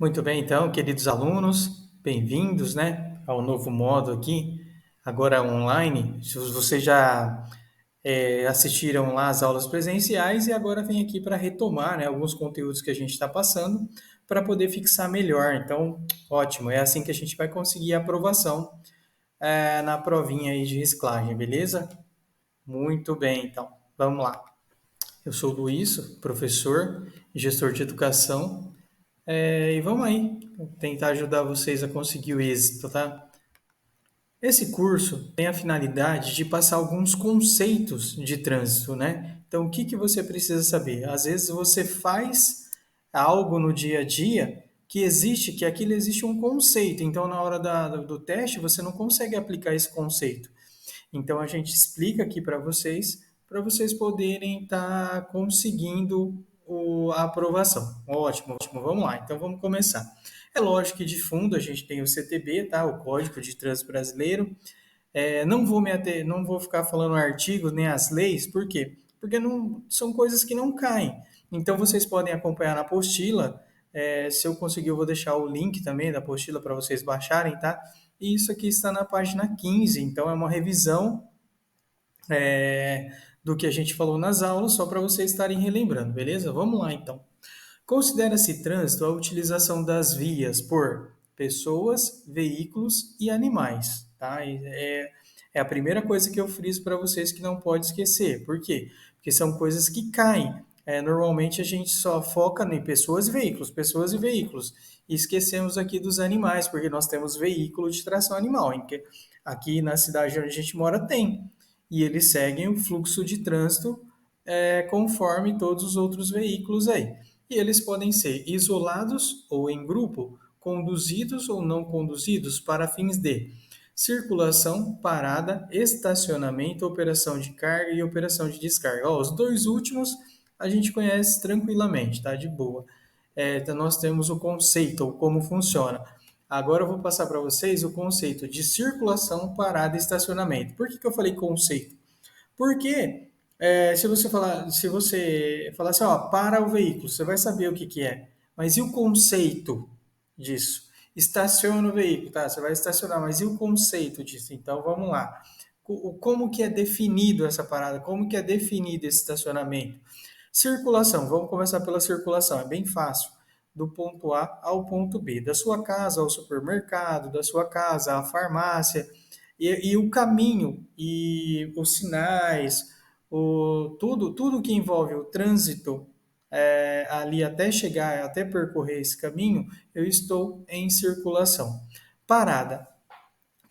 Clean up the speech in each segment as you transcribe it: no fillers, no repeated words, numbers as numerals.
Muito bem, então, queridos alunos, bem-vindos, né, ao novo modo aqui, agora online. Se vocês já assistiram lá as aulas presenciais e agora vem aqui para retomar, né, alguns conteúdos que a gente está passando para poder fixar melhor. Então, ótimo, é assim que a gente vai conseguir a aprovação na provinha aí de reciclagem, beleza? Muito bem, então, vamos lá. Eu sou o Luiz, professor e gestor de educação. E vamos aí tentar ajudar vocês a conseguir o êxito, tá? Esse curso tem a finalidade de passar alguns conceitos de trânsito, né? Então, o que que você precisa saber? Às vezes você faz algo no dia a dia que aquilo existe um conceito. Então, na hora do teste, você não consegue aplicar esse conceito. Então, a gente explica aqui para vocês poderem estar conseguindo a aprovação. Ótimo, ótimo, vamos lá. Então, vamos começar. É lógico que de fundo a gente tem o CTB, tá? O Código de Trânsito Brasileiro. Não vou ficar falando artigos nem as leis, por quê? Porque não, são coisas que não caem. Então, vocês podem acompanhar na apostila. Se eu conseguir, eu vou deixar o link também da apostila para vocês baixarem, tá? E isso aqui está na página 15, então é uma revisão do que a gente falou nas aulas, só para vocês estarem relembrando, beleza? Vamos lá então. Considera-se trânsito a utilização das vias por pessoas, veículos e animais, tá? É a primeira coisa que eu friso para vocês que não pode esquecer. Por quê? Porque são coisas que caem. Normalmente a gente só foca em pessoas e veículos. E esquecemos aqui dos animais, porque nós temos veículo de tração animal. Aqui na cidade onde a gente mora tem. E eles seguem o fluxo de trânsito conforme todos os outros veículos aí. E eles podem ser isolados ou em grupo, conduzidos ou não conduzidos para fins de circulação, parada, estacionamento, operação de carga e operação de descarga. Os dois últimos a gente conhece tranquilamente, tá? De boa. Então nós temos o conceito, ou como funciona. Agora eu vou passar para vocês o conceito de circulação, parada e estacionamento. Por que eu falei conceito? Porque se você falar assim, ó, para o veículo, você vai saber o que que é. Mas e o conceito disso? Estaciona o veículo, tá? Você vai estacionar, mas e o conceito disso? Então vamos lá. Como que é definido essa parada? Como que é definido esse estacionamento? Circulação, vamos começar pela circulação, é bem fácil. Do ponto A ao ponto B, da sua casa ao supermercado, da sua casa à farmácia, e o caminho e os sinais, tudo que envolve o trânsito ali até chegar, até percorrer esse caminho, eu estou em circulação. Parada.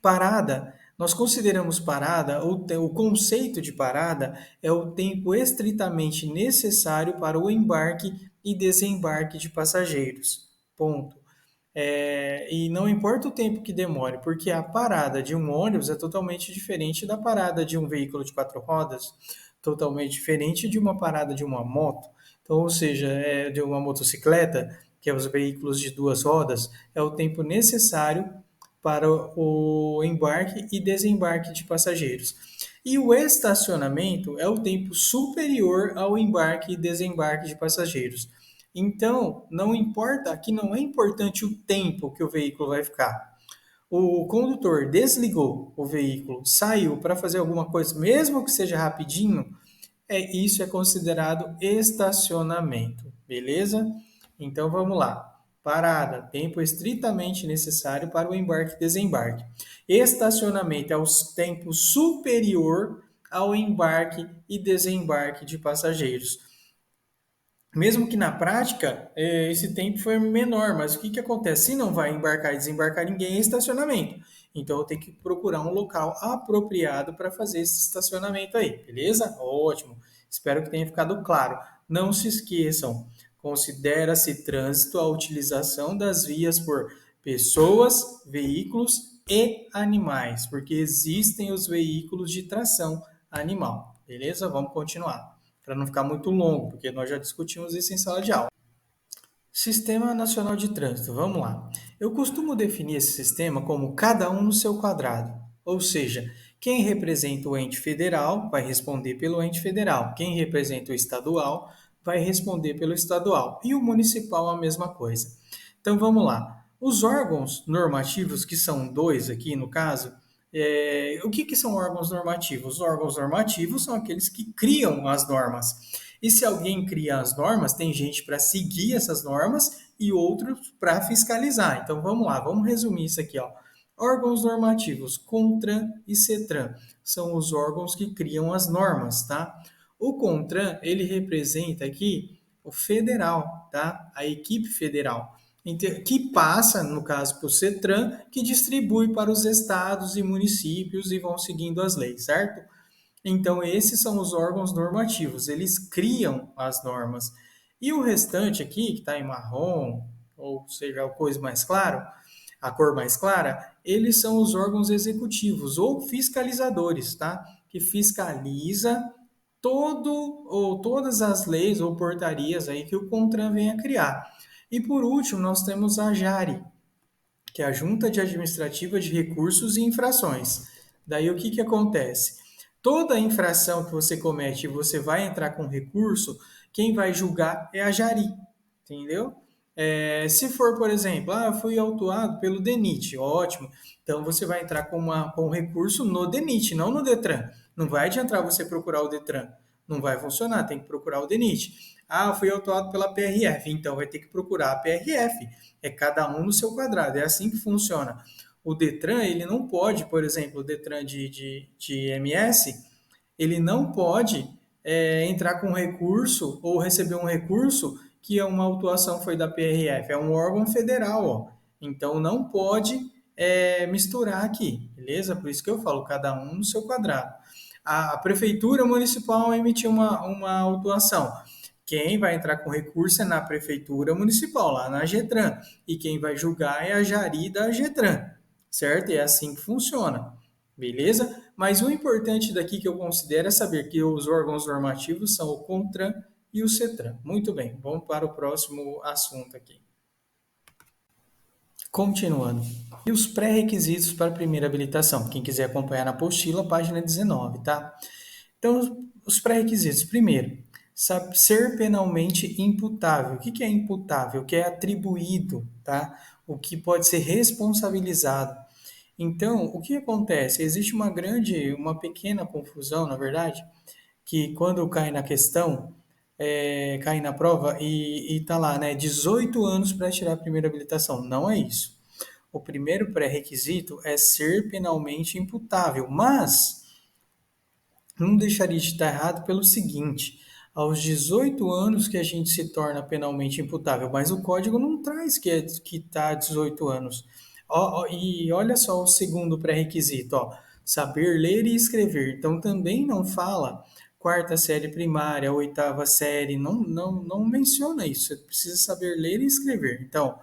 Parada, nós consideramos parada, o conceito de parada é o tempo estritamente necessário para o embarque e desembarque de passageiros. Ponto. E não importa o tempo que demore, porque a parada de um ônibus é totalmente diferente da parada de um veículo de quatro rodas, totalmente diferente de uma parada de uma moto. Então, ou seja, de uma motocicleta, que é os veículos de duas rodas, é o tempo necessário para o embarque e desembarque de passageiros. E o estacionamento é o tempo superior ao embarque e desembarque de passageiros. Então, não importa, aqui não é importante o tempo que o veículo vai ficar. O condutor desligou o veículo, saiu para fazer alguma coisa, mesmo que seja rapidinho, isso é considerado estacionamento, beleza? Então vamos lá. Parada, tempo estritamente necessário para o embarque e desembarque. Estacionamento é o tempo superior ao embarque e desembarque de passageiros. Mesmo que na prática esse tempo foi menor, mas o que, que acontece? Se não vai embarcar e desembarcar ninguém, é estacionamento. Então eu tenho que procurar um local apropriado para fazer esse estacionamento aí, beleza? Ótimo. Espero que tenha ficado claro. Não se esqueçam, considera-se trânsito a utilização das vias por pessoas, veículos e animais, porque existem os veículos de tração animal, beleza? Vamos continuar para não ficar muito longo, porque nós já discutimos isso em sala de aula. Sistema Nacional de Trânsito, vamos lá. Eu costumo definir esse sistema como cada um no seu quadrado, ou seja, quem representa o ente federal vai responder pelo ente federal, quem representa o estadual vai responder pelo estadual e o municipal a mesma coisa. Então vamos lá. Os órgãos normativos, que são dois aqui no caso, o que são órgãos normativos? Os órgãos normativos são aqueles que criam as normas. E se alguém cria as normas, tem gente para seguir essas normas e outros para fiscalizar. Então vamos lá, vamos resumir isso aqui, ó. Órgãos normativos, CONTRAN e CETRAN, são os órgãos que criam as normas, tá? O CONTRAN, ele representa aqui o federal, tá? A equipe federal, que passa, no caso, para o CETRAN, que distribui para os estados e municípios e vão seguindo as leis, certo? Então, esses são os órgãos normativos, eles criam as normas. E o restante aqui, que está em marrom, ou seja, a coisa mais clara, a cor mais clara, eles são os órgãos executivos ou fiscalizadores, tá? Que fiscaliza todo ou todas as leis ou portarias aí que o CONTRAN vem a criar. E por último, nós temos a JARE, que é a Junta de Administrativa de Recursos e Infrações. Daí o que acontece? Toda infração que você comete e você vai entrar com recurso, quem vai julgar é a JARI, entendeu? Se for, por exemplo, eu fui autuado pelo DENIT, ótimo. Então você vai entrar com recurso no DENIT, não no DETRAN. Não vai adiantar você procurar o DETRAN. Não vai funcionar, tem que procurar o DENIT. Fui autuado pela PRF, então vai ter que procurar a PRF. É cada um no seu quadrado, é assim que funciona. O DETRAN, ele não pode, por exemplo, o DETRAN de MS, ele não pode entrar com recurso ou receber um recurso que é uma autuação foi da PRF, é um órgão federal, ó. Então não pode misturar aqui, beleza? Por isso que eu falo, cada um no seu quadrado. A prefeitura municipal emitiu uma autuação. Quem vai entrar com recurso é na prefeitura municipal, lá na GETRAN. E quem vai julgar é a JARI da GETRAN, certo? É assim que funciona, beleza? Mas o importante daqui que eu considero é saber que os órgãos normativos são o CONTRAN e o CETRAN. Muito bem, vamos para o próximo assunto aqui. Continuando. E os pré-requisitos para a primeira habilitação? Quem quiser acompanhar na apostila, página 19, tá? Então, os pré-requisitos. Primeiro, ser penalmente imputável. O que é imputável? O que é atribuído, tá? O que pode ser responsabilizado. Então, o que acontece? Existe uma pequena confusão, na verdade, que quando cai na questão, cai na prova e tá lá, né? 18 anos para tirar a primeira habilitação. Não é isso. O primeiro pré-requisito é ser penalmente imputável, mas não deixaria de estar errado pelo seguinte: aos 18 anos que a gente se torna penalmente imputável, mas o código não traz que está 18 anos. E olha só o segundo pré-requisito, ó, saber ler e escrever. Então também não fala quarta série primária, oitava série, não menciona isso. Você precisa saber ler e escrever. Então,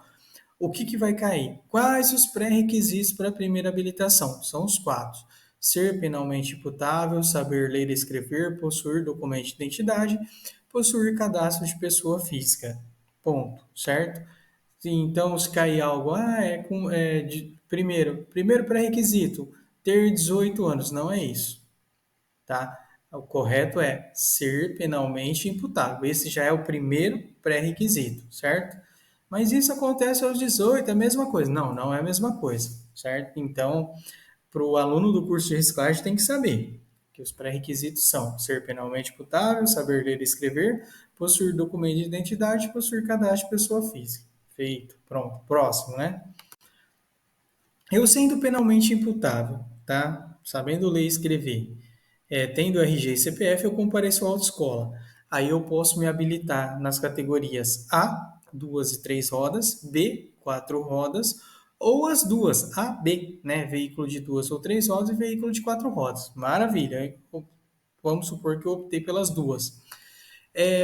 o que vai cair? Quais os pré-requisitos para a primeira habilitação? São os quatro: ser penalmente imputável, saber ler e escrever, possuir documento de identidade, possuir cadastro de pessoa física. Ponto, certo? Então, se cair algo, primeiro pré-requisito, ter 18 anos. Não é isso, tá? O correto é ser penalmente imputável. Esse já é o primeiro pré-requisito, certo? Mas isso acontece aos 18, é a mesma coisa. Não é a mesma coisa, certo? Então, para o aluno do curso de reciclagem tem que saber que os pré-requisitos são ser penalmente imputável, saber ler e escrever, possuir documento de identidade, possuir cadastro de pessoa física. Feito, pronto, próximo, né? Eu sendo penalmente imputável, tá? Sabendo ler e escrever, tendo RG e CPF, eu compareço à autoescola. Aí eu posso me habilitar nas categorias A, 2 e 3 rodas, B, 4 rodas, ou as duas, A, B, né? Veículo de 2 ou 3 rodas e veículo de 4 rodas. Maravilha. Vamos supor que eu optei pelas duas.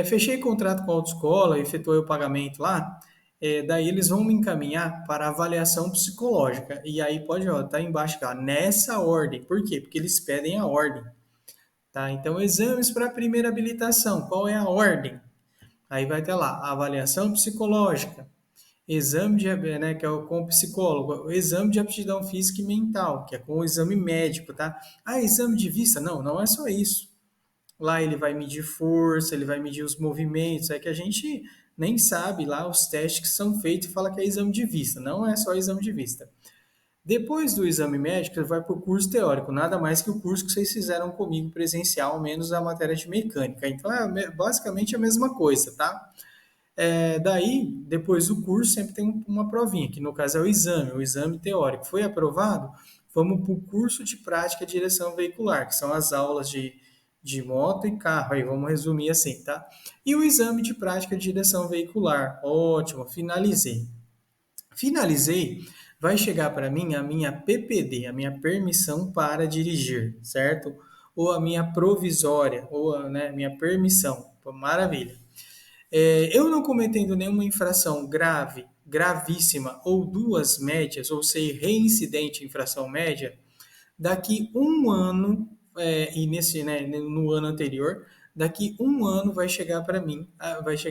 Fechei contrato com a autoescola, efetuei o pagamento lá, daí eles vão me encaminhar para avaliação psicológica. E aí pode, ó, tá embaixo, ó, nessa ordem. Por quê? Porque eles pedem a ordem. Tá? Então, exames para a primeira habilitação. Qual é a ordem? Aí vai ter lá, avaliação psicológica, exame de, né, que é com o psicólogo, o exame de aptidão física e mental, que é com o exame médico, tá? Exame de vista? Não é só isso. Lá ele vai medir força, ele vai medir os movimentos, é que a gente nem sabe lá os testes que são feitos e fala que é exame de vista. Não é só exame de vista. Depois do exame médico, você vai para o curso teórico, nada mais que o curso que vocês fizeram comigo presencial, menos a matéria de mecânica. Então, é basicamente a mesma coisa, tá? Daí, depois do curso, sempre tem uma provinha, que no caso é o exame teórico. Foi aprovado? Vamos para o curso de prática de direção veicular, que são as aulas de moto e carro. Aí vamos resumir assim, tá? E o exame de prática de direção veicular. Ótimo, finalizei. Finalizei, vai chegar para mim a minha PPD, a minha permissão para dirigir, certo? Ou a minha provisória, ou a minha permissão. Maravilha. Eu não cometendo nenhuma infração grave, gravíssima, ou duas médias, ou ser reincidente em infração média, daqui um ano, e no ano anterior, daqui um ano vai chegar para mim,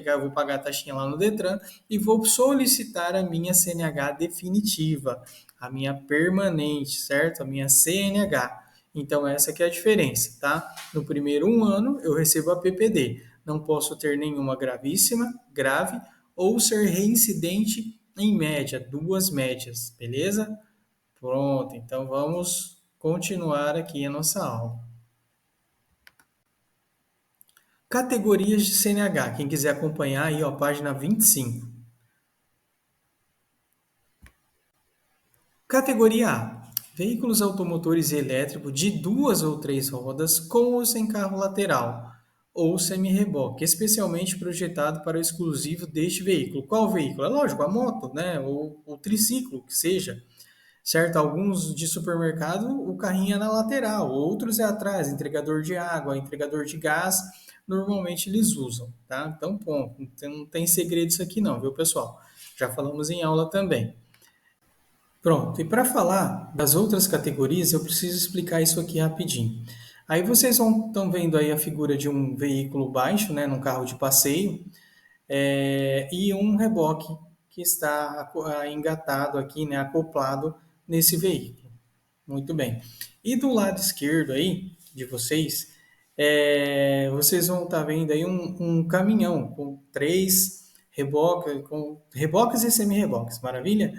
eu vou pagar a taxinha lá no Detran e vou solicitar a minha CNH definitiva, a minha permanente, certo? A minha CNH. Então, essa que é a diferença, tá? No primeiro um ano, eu recebo a PPD. Não posso ter nenhuma gravíssima, grave, ou ser reincidente em média, duas médias, beleza? Pronto, então vamos continuar aqui a nossa aula. Categorias de CNH, quem quiser acompanhar aí, ó, página 25. Categoria A: veículos automotores elétricos de duas ou três rodas com ou sem carro lateral ou semi-reboque, especialmente projetado para o exclusivo deste veículo. Qual veículo? É lógico, a moto, né? Ou o triciclo, que seja. Certo? Alguns de supermercado, o carrinho é na lateral, outros é atrás, entregador de água, entregador de gás, normalmente eles usam, tá? Então, ponto. Não tem segredo isso aqui não, viu, pessoal? Já falamos em aula também. Pronto, e para falar das outras categorias, eu preciso explicar isso aqui rapidinho. Aí vocês estão vendo aí a figura de um veículo baixo, né, num carro de passeio, e um reboque que está engatado aqui, né, acoplado nesse veículo. Muito bem. E do lado esquerdo aí de vocês, vocês vão estar vendo aí um caminhão com três reboques, com reboques e semi-reboques, maravilha?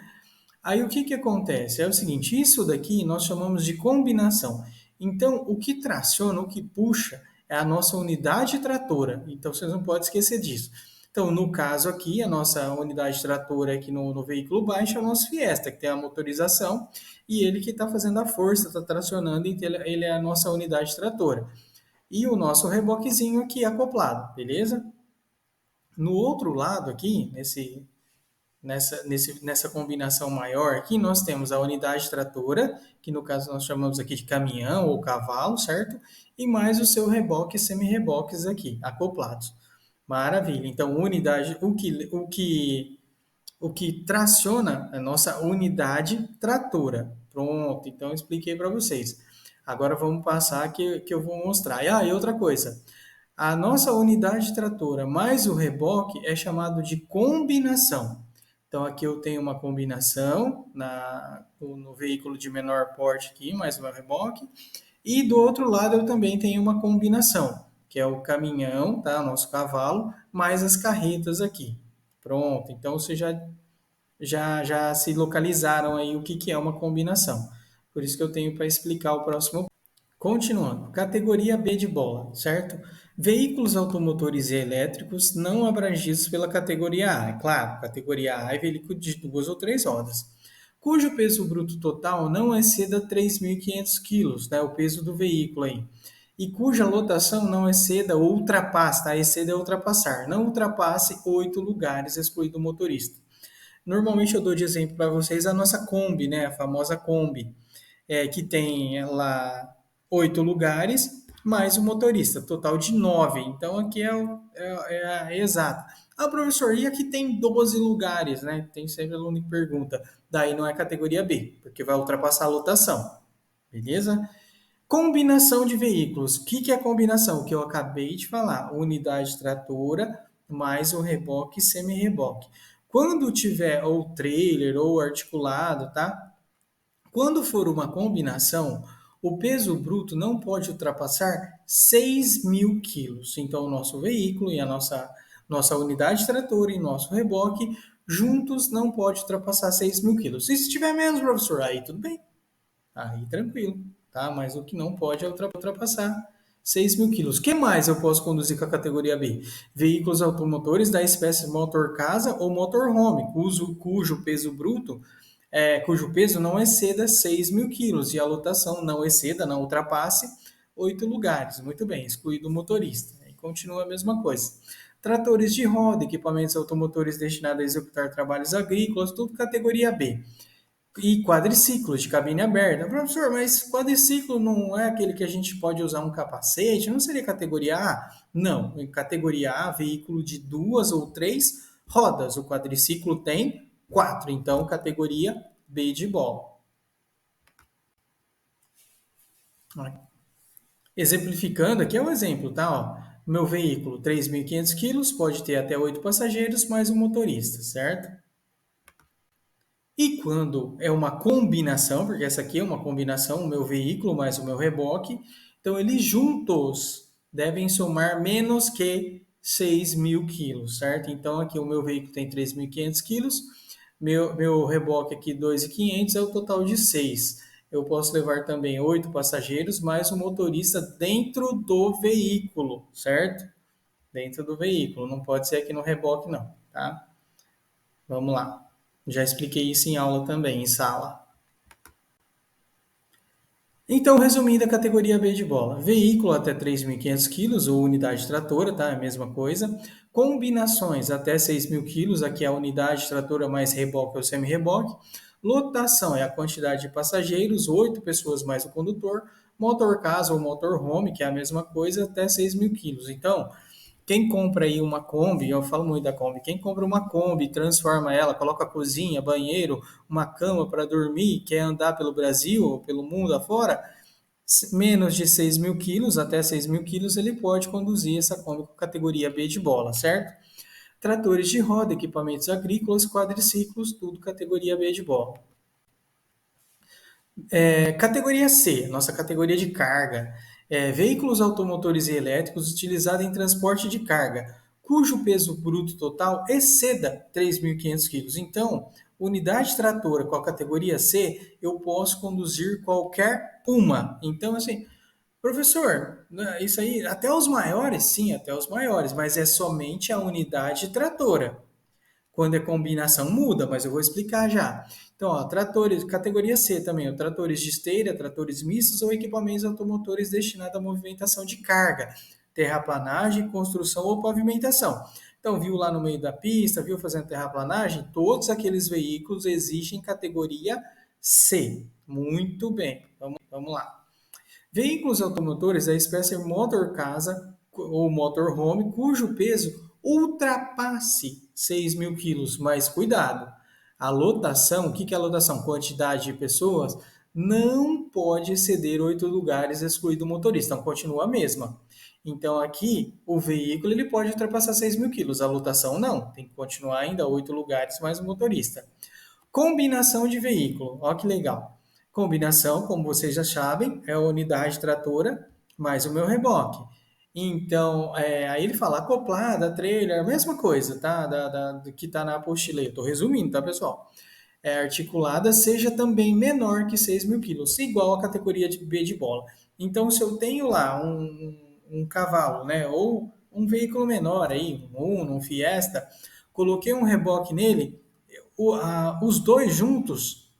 Aí o que que acontece? É o seguinte, isso daqui nós chamamos de combinação. Então, o que traciona, o que puxa é a nossa unidade tratora. Então, vocês não podem esquecer disso. Então, no caso aqui, a nossa unidade tratora aqui no veículo baixo é o nosso Fiesta, que tem a motorização, e ele que está fazendo a força, está tracionando, então ele é a nossa unidade tratora. E o nosso reboquezinho aqui acoplado, beleza? No outro lado aqui, nessa combinação maior aqui, nós temos a unidade tratora, que no caso nós chamamos aqui de caminhão ou cavalo, certo? E mais o seu reboque e semi-reboques aqui, acoplados. Maravilha. Então, unidade, o que traciona a nossa unidade tratora. Pronto, então eu expliquei para vocês. Agora vamos passar que eu vou mostrar. E outra coisa. A nossa unidade tratora mais o reboque é chamado de combinação. Então, aqui eu tenho uma combinação no veículo de menor porte aqui, mais o meu reboque. E do outro lado eu também tenho uma combinação, que é o caminhão, tá? O nosso cavalo, mais as carretas aqui. Pronto, então vocês já se localizaram aí o que é uma combinação. Por isso que eu tenho para explicar o próximo. Continuando, categoria B de bola, certo? Veículos automotores e elétricos não abrangidos pela categoria A. É claro, categoria A é veículo de duas ou três rodas, cujo peso bruto total não exceda 3.500 quilos, né? O peso do veículo aí. E cuja lotação não exceda ou ultrapasse, tá? Exceda é ultrapassar, não ultrapasse 8 lugares, excluído o motorista. Normalmente eu dou de exemplo para vocês a nossa Kombi, né? A famosa Kombi, que tem lá 8 lugares, mais o motorista, total de 9. Então aqui é a exata. Ah, professor, e aqui tem 12 lugares, né? Tem sempre aluno que pergunta. Daí não é categoria B, porque vai ultrapassar a lotação. Beleza? Combinação de veículos. O que é combinação? O que eu acabei de falar. Unidade tratora mais o reboque e semi-reboque. Quando tiver ou trailer ou articulado, tá? Quando for uma combinação, o peso bruto não pode ultrapassar 6.000 quilos. Então, o nosso veículo e a nossa Nossa unidade tratora e nosso reboque juntos não pode ultrapassar 6.000 quilos. Se tiver menos, professor, aí tudo bem. Aí tranquilo, tá? Mas o que não pode é ultrapassar 6.000 quilos. O que mais eu posso conduzir com a categoria B? Veículos automotores da espécie motor casa ou motorhome, cujo peso bruto, cujo peso não exceda 6.000 quilos e a lotação não exceda, não ultrapasse 8 lugares. Muito bem, excluído o motorista. E continua a mesma coisa. Tratores de roda, equipamentos automotores destinados a executar trabalhos agrícolas, tudo categoria B. E quadriciclos de cabine aberta. Professor, mas quadriciclo não é aquele que a gente pode usar um capacete? Não seria categoria A? Não, em categoria A, veículo de 2 ou 3 rodas. O quadriciclo tem 4, então categoria B de bola. Exemplificando, aqui é um exemplo, tá? Ó, meu veículo, 3.500 quilos, pode ter até 8 passageiros mais um motorista, certo? E quando é uma combinação, porque essa aqui é uma combinação, o meu veículo mais o meu reboque, então eles juntos devem somar menos que 6.000 quilos, certo? Então aqui o meu veículo tem 3.500 quilos, meu reboque aqui 2.500 é o total de 6. Eu posso levar também 8 passageiros mais o motorista dentro do veículo, certo? Dentro do veículo, não pode ser aqui no reboque não, tá? Vamos lá. Já expliquei isso em aula também, em sala. Então, resumindo a categoria B de bola. Veículo até 3.500 quilos ou unidade tratora, tá? É a mesma coisa. Combinações até 6.000 quilos, aqui é a unidade tratora mais reboque ou semi-reboque. Lotação é a quantidade de passageiros, 8 pessoas mais o condutor. Motor casa ou motorhome, que é a mesma coisa, até 6.000 quilos. Então, quem compra aí uma Kombi, eu falo muito da Kombi, quem compra uma Kombi, transforma ela, coloca cozinha, banheiro, uma cama para dormir, quer andar pelo Brasil ou pelo mundo afora, menos de 6.000 quilos, até 6.000 quilos, ele pode conduzir essa Kombi com categoria B de bola, certo? Tratores de roda, equipamentos agrícolas, quadriciclos, tudo categoria B de bola. Categoria C, nossa categoria de carga. Veículos automotores e elétricos utilizados em transporte de carga, cujo peso bruto total exceda 3.500 kg. Então, unidade tratora com a categoria C, eu posso conduzir qualquer uma. Então, assim, professor, né, isso aí, até os maiores? Sim, até os maiores, mas é somente a unidade tratora. Quando é combinação, muda, mas eu vou explicar já. Então, ó, tratores, categoria C também, ó, tratores de esteira, tratores mistos ou equipamentos automotores destinados à movimentação de carga, terraplanagem, construção ou pavimentação. Então, viu lá no meio da pista, viu fazendo terraplanagem? Todos aqueles veículos exigem categoria C. Muito bem, vamos lá. Veículos automotores da espécie motor casa ou motorhome, cujo peso ultrapasse 6.000 quilos. Mas cuidado, a lotação, o que é a lotação? Quantidade de pessoas não pode exceder 8 lugares, excluído o motorista. Então, continua a mesma. Então, aqui, o veículo ele pode ultrapassar 6.000 quilos, a lotação não. Tem que continuar ainda 8 lugares mais o motorista. Combinação de veículo, olha que legal. Combinação, como vocês já sabem, é a unidade tratora mais o meu reboque. Então, aí ele fala acoplada, trailer, a mesma coisa, tá? Que está na apostila. Estou resumindo, tá, pessoal? Articulada seja também menor que 6.000 quilos, igual a categoria de B de bola. Então, se eu tenho lá um cavalo, né, ou um veículo menor aí, um Uno, um Fiesta, coloquei um reboque nele, os dois juntos,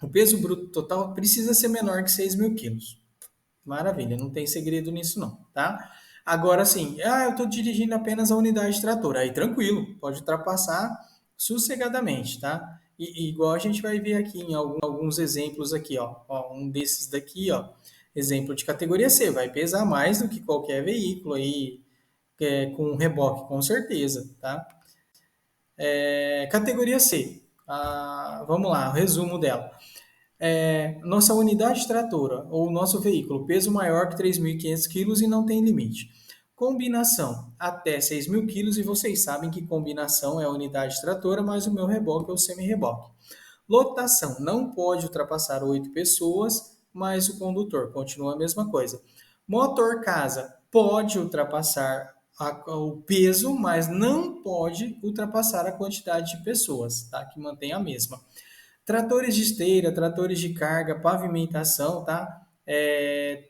o peso bruto total precisa ser menor que 6.000 quilos. Maravilha, não tem segredo nisso não, tá? Agora sim, eu estou dirigindo apenas a unidade tratora, aí tranquilo, pode ultrapassar sossegadamente, tá? E igual a gente vai ver aqui em alguns exemplos aqui, ó, um desses daqui, ó, exemplo de categoria C, vai pesar mais do que qualquer veículo aí, com reboque, com certeza, tá? Categoria C, vamos lá, o resumo dela. Nossa unidade tratora ou nosso veículo, peso maior que 3.500 kg e não tem limite. Combinação, até 6.000 kg e vocês sabem que combinação é a unidade tratora mais o meu reboque ou semi-reboque. Lotação, não pode ultrapassar 8 pessoas mais o condutor, continua a mesma coisa. Motor casa, pode ultrapassar o peso, mas não pode ultrapassar a quantidade de pessoas, tá? Que mantém a mesma. Tratores de esteira, tratores de carga, pavimentação, tá?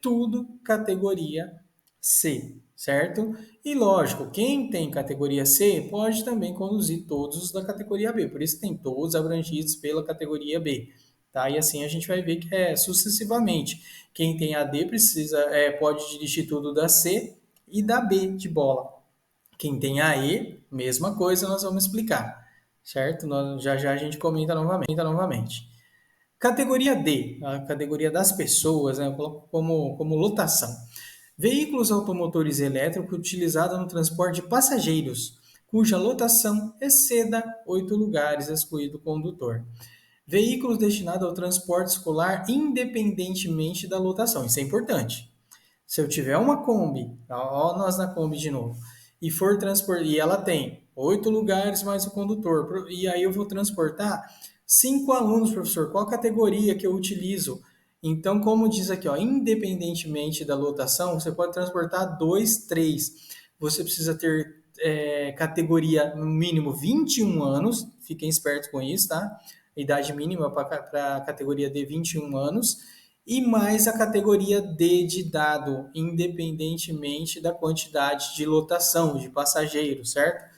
Tudo categoria C, certo? E lógico, quem tem categoria C pode também conduzir todos os da categoria B, por isso tem todos abrangidos pela categoria B, tá? E assim a gente vai ver que é sucessivamente. Quem tem a D pode dirigir tudo da C e da B de bola. Quem tem a E, mesma coisa, nós vamos explicar, certo? Já já a gente comenta novamente. Categoria D, a categoria das pessoas, né? Eu coloco como lotação. Veículos automotores elétricos utilizados no transporte de passageiros, cuja lotação exceda 8 lugares, excluído o condutor. Veículos destinados ao transporte escolar independentemente da lotação. Isso é importante. Se eu tiver uma Kombi, ó, nós na Kombi de novo, e for transportar, e ela tem 8 lugares mais o condutor, e aí eu vou transportar 5 alunos, professor, qual categoria que eu utilizo? Então, como diz aqui, ó, independentemente da lotação, você pode transportar 2, 3. Você precisa ter categoria no mínimo 21 anos, fiquem espertos com isso, tá? Idade mínima para a categoria D, 21 anos e mais a categoria D de dado, independentemente da quantidade de lotação de passageiros, certo?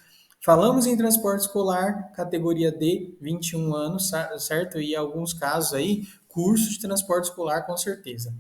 Falamos em transporte escolar, categoria D, 21 anos, certo? E alguns casos aí, curso de transporte escolar com certeza.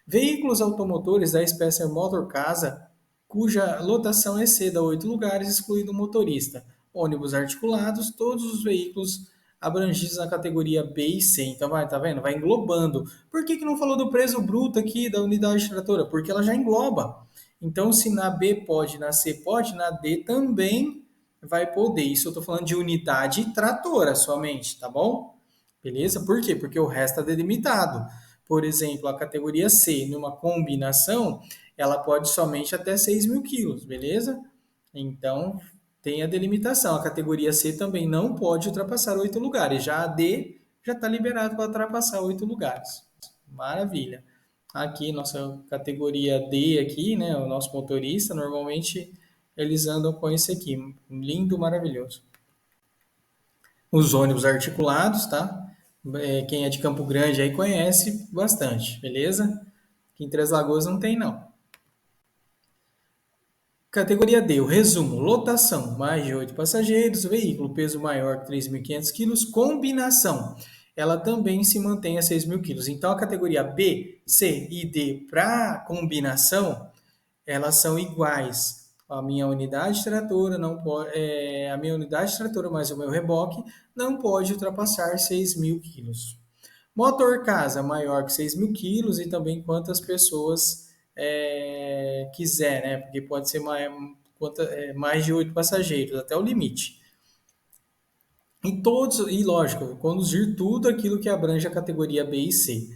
Veículos automotores da espécie motor casa, cuja lotação exceda 8 lugares, excluído o motorista. Ônibus articulados, todos os veículos abrangidos na categoria B e C. Então, tá vendo? Vai englobando. Por que não falou do preço bruto aqui da unidade tratora? Porque ela já engloba. Então, se na B pode, na C pode, na D também vai poder. Isso eu estou falando de unidade tratora somente, tá bom? Beleza? Por quê? Porque o resto é delimitado. Por exemplo, a categoria C, numa combinação, ela pode somente até 6 mil quilos, beleza? Então, tem a delimitação. A categoria C também não pode ultrapassar 8 lugares. Já a D já está liberado para ultrapassar 8 lugares. Maravilha. Aqui, nossa categoria D aqui, né? O nosso motorista, normalmente eles andam com esse aqui. Lindo, maravilhoso. Os ônibus articulados, tá? Quem é de Campo Grande aí conhece bastante, beleza? Aqui em Três Lagoas não tem, não. Categoria D, o resumo, lotação, mais de 8 passageiros, veículo, peso maior que 3.500 quilos, combinação, ela também se mantém a 6.000 quilos. Então, a categoria B, C e D para combinação, elas são iguais. A minha unidade tratora não pode, a minha unidade tratora mais o meu reboque não pode ultrapassar 6.000 quilos. Motor casa maior que 6.000 quilos e também quantas pessoas quiser, né? Porque pode ser mais de 8 passageiros, até o limite. E lógico, conduzir tudo aquilo que abrange a categoria B e C.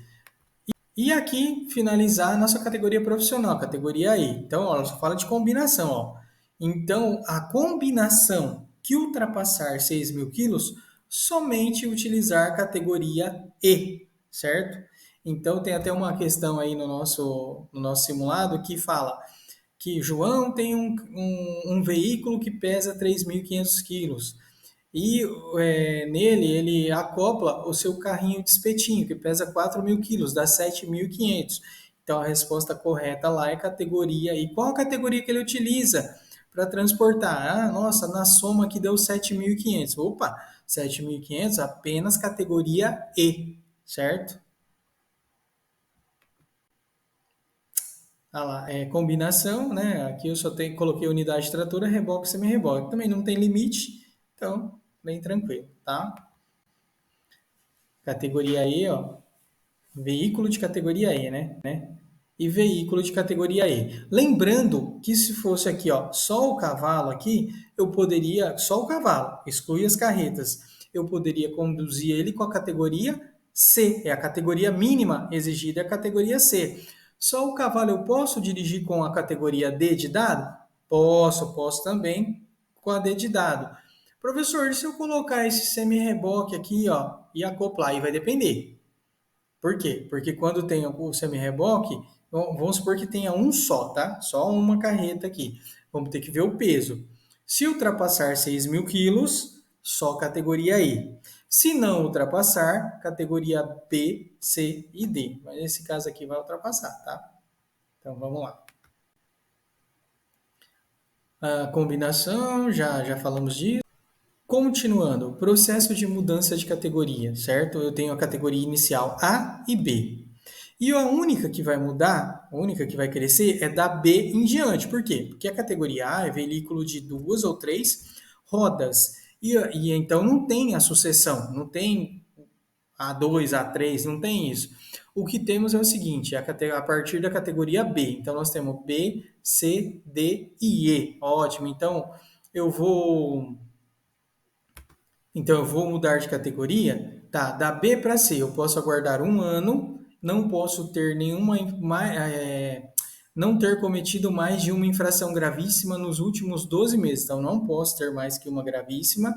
E aqui, finalizar a nossa categoria profissional, categoria E. Então, ó, ela só fala de combinação. Ó. Então, a combinação que ultrapassar 6.000 quilos, somente utilizar a categoria E, certo? Então, tem até uma questão aí no nosso simulado que fala que João tem um veículo que pesa 3.500 quilos. E nele ele acopla o seu carrinho de espetinho, que pesa 4.000 quilos, dá 7.500. Então a resposta correta lá é categoria. E qual a categoria que ele utiliza para transportar? Ah, nossa, na soma aqui deu 7.500. Opa, 7.500 apenas categoria E, certo? Ah lá, combinação, né? Aqui eu coloquei unidade tratora, reboque, semi-reboque. Também não tem limite, então bem tranquilo, tá? Categoria E, ó, veículo de categoria E, né? E veículo de categoria E. Lembrando que se fosse aqui, ó, só o cavalo aqui, eu poderia, só o cavalo, excluir as carretas, eu poderia conduzir ele com a categoria C, é a categoria mínima exigida, é a categoria C. Só o cavalo eu posso dirigir com a categoria D de dado? Posso também com a D de dado. Professor, se eu colocar esse semi-reboque aqui, ó, e acoplar, aí vai depender. Por quê? Porque quando tem o semi-reboque, vamos supor que tenha um só, tá? Só uma carreta aqui. Vamos ter que ver o peso. Se ultrapassar 6.000 quilos, só categoria E. Se não ultrapassar, categoria B, C e D. Mas nesse caso aqui vai ultrapassar, tá? Então vamos lá. A combinação, já falamos disso. Continuando, processo de mudança de categoria, certo? Eu tenho a categoria inicial A e B. E a única que vai mudar, a única que vai crescer é da B em diante. Por quê? Porque a categoria A é veículo de 2 ou 3 rodas. E então não tem a sucessão, não tem A2, A3, não tem isso. O que temos é o seguinte, a partir da categoria B. Então nós temos B, C, D e E. Ótimo. Eu vou então, eu vou mudar de categoria, tá? Da B para C, eu posso aguardar um ano, não posso ter não ter cometido mais de uma infração gravíssima nos últimos 12 meses. Então, não posso ter mais que uma gravíssima.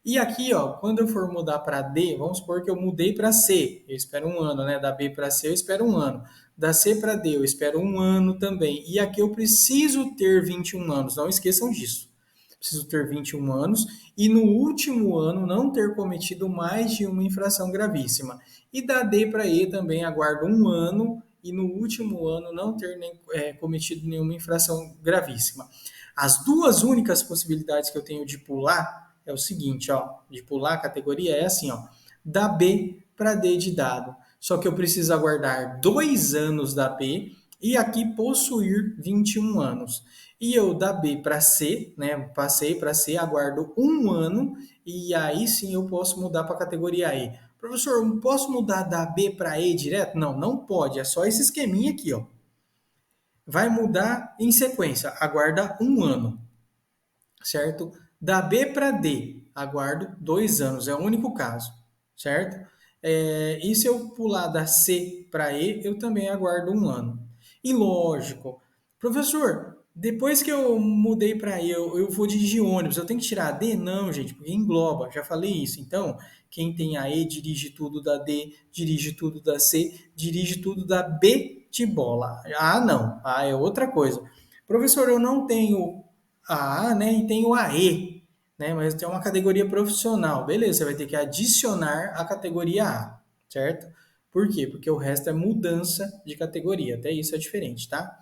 E aqui, ó, quando eu for mudar para D, vamos supor que eu mudei para C, eu espero um ano, né? Da B para C, eu espero um ano. Da C para D, eu espero um ano também. E aqui eu preciso ter 21 anos, não esqueçam disso. Preciso ter 21 anos e no último ano não ter cometido mais de uma infração gravíssima. E da D para E também aguardo um ano e no último ano não ter cometido nenhuma infração gravíssima. As duas únicas possibilidades que eu tenho de pular é o seguinte, ó, de pular a categoria é assim, ó, da B para D de dado. Só que eu preciso aguardar 2 anos da B e aqui possuir 21 anos. E eu da B para C, né? Passei para C, aguardo um ano e aí sim eu posso mudar para a categoria E. Professor, eu posso mudar da B para E direto? Não, não pode. É só esse esqueminha aqui, ó. Vai mudar em sequência. Aguarda um ano, certo? Da B para D, aguardo 2 anos. É o único caso, certo? E se eu pular da C para E, eu também aguardo um ano. E lógico, professor, depois que eu mudei para E, eu vou dirigir ônibus, eu tenho que tirar a D? Não, gente, porque engloba, já falei isso. Então, quem tem a E dirige tudo da D, dirige tudo da C, dirige tudo da B de bola. A não, A é outra coisa. Professor, eu não tenho a A, né, e tenho a E, né, mas tem uma categoria profissional. Beleza, você vai ter que adicionar a categoria A, certo? Por quê? Porque o resto é mudança de categoria. Até isso é diferente, tá?